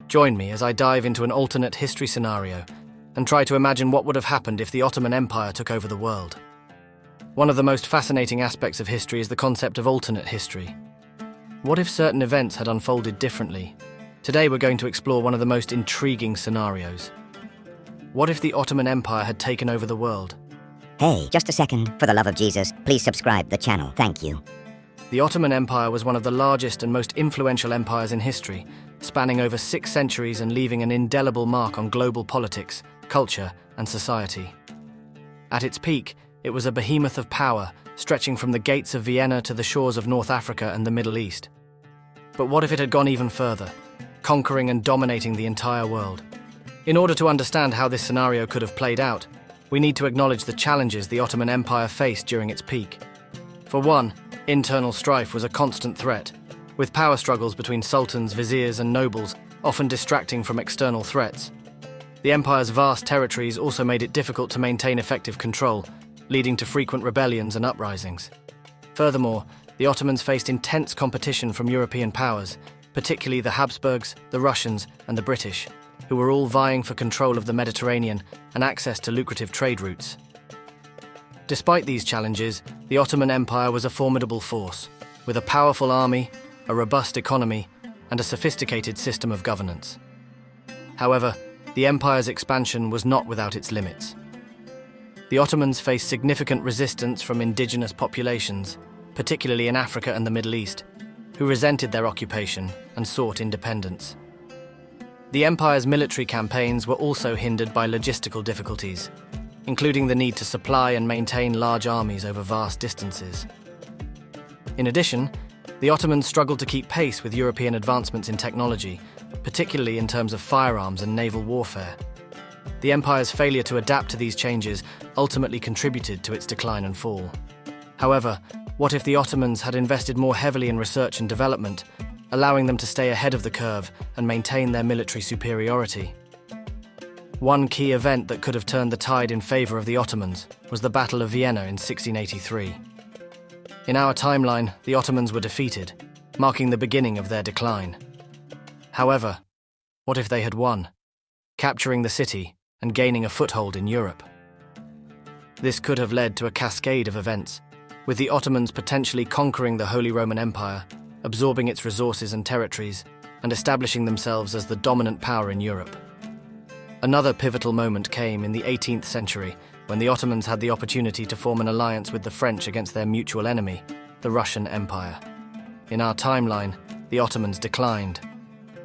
Join me as I dive into an alternate history scenario and try to imagine what would have happened if the Ottoman Empire took over the world. One of the most fascinating aspects of history is the concept of alternate history. What if certain events had unfolded differently? Today we're going to explore one of the most intriguing scenarios. What if the Ottoman Empire had taken over the world? Hey, just a second. For the love of Jesus, please subscribe the channel. Thank you. The Ottoman Empire was one of the largest and most influential empires in history, spanning over 6 centuries and leaving an indelible mark on global politics, culture, and society. At its peak, it was a behemoth of power, stretching from the gates of Vienna to the shores of North Africa and the Middle East. But what if it had gone even further, conquering and dominating the entire world? In order to understand how this scenario could have played out, we need to acknowledge the challenges the Ottoman Empire faced during its peak. For one, internal strife was a constant threat, with power struggles between sultans, viziers, and nobles often distracting from external threats. The empire's vast territories also made it difficult to maintain effective control, leading to frequent rebellions and uprisings. Furthermore, the Ottomans faced intense competition from European powers, particularly the Habsburgs, the Russians, and the British, who were all vying for control of the Mediterranean and access to lucrative trade routes. Despite these challenges, the Ottoman Empire was a formidable force, with a powerful army, a robust economy, and a sophisticated system of governance. However, the empire's expansion was not without its limits. The Ottomans faced significant resistance from indigenous populations, particularly in Africa and the Middle East, who resented their occupation and sought independence. The empire's military campaigns were also hindered by logistical difficulties, including the need to supply and maintain large armies over vast distances. In addition, the Ottomans struggled to keep pace with European advancements in technology, particularly in terms of firearms and naval warfare. The empire's failure to adapt to these changes ultimately contributed to its decline and fall. However, what if the Ottomans had invested more heavily in research and development, allowing them to stay ahead of the curve and maintain their military superiority? One key event that could have turned the tide in favor of the Ottomans was the Battle of Vienna in 1683. In our timeline, the Ottomans were defeated, marking the beginning of their decline. However, what if they had won, capturing the city and gaining a foothold in Europe? This could have led to a cascade of events, with the Ottomans potentially conquering the Holy Roman Empire, absorbing its resources and territories, and establishing themselves as the dominant power in Europe. Another pivotal moment came in the 18th century, when the Ottomans had the opportunity to form an alliance with the French against their mutual enemy, the Russian Empire. In our timeline, the Ottomans declined.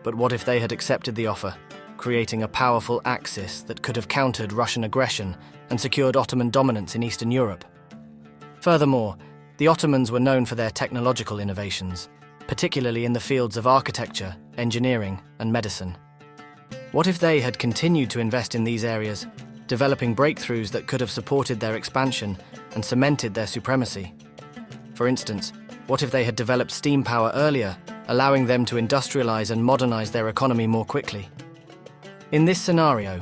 But what if they had accepted the offer, creating a powerful axis that could have countered Russian aggression and secured Ottoman dominance in Eastern Europe? Furthermore, the Ottomans were known for their technological innovations, particularly in the fields of architecture, engineering, and medicine. What if they had continued to invest in these areas, developing breakthroughs that could have supported their expansion and cemented their supremacy? For instance, what if they had developed steam power earlier, allowing them to industrialize and modernize their economy more quickly? In this scenario,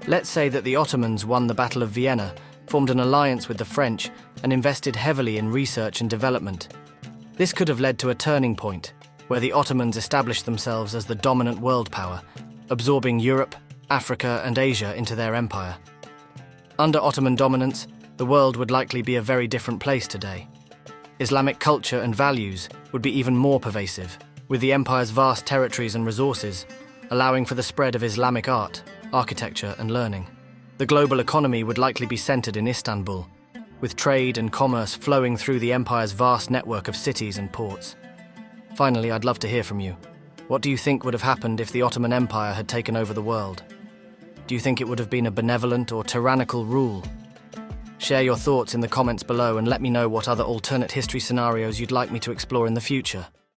let's say that the Ottomans won the Battle of Vienna, formed an alliance with the French, and invested heavily in research and development. This could have led to a turning point, where the Ottomans established themselves as the dominant world power, absorbing Europe, Africa, and Asia into their empire. Under Ottoman dominance, the world would likely be a very different place today. Islamic culture and values would be even more pervasive, with the empire's vast territories and resources, allowing for the spread of Islamic art, architecture, and learning. The global economy would likely be centered in Istanbul, with trade and commerce flowing through the empire's vast network of cities and ports. Finally, I'd love to hear from you. What do you think would have happened if the Ottoman Empire had taken over the world? Do you think it would have been a benevolent or tyrannical rule? Share your thoughts in the comments below and let me know what other alternate history scenarios you'd like me to explore in the future.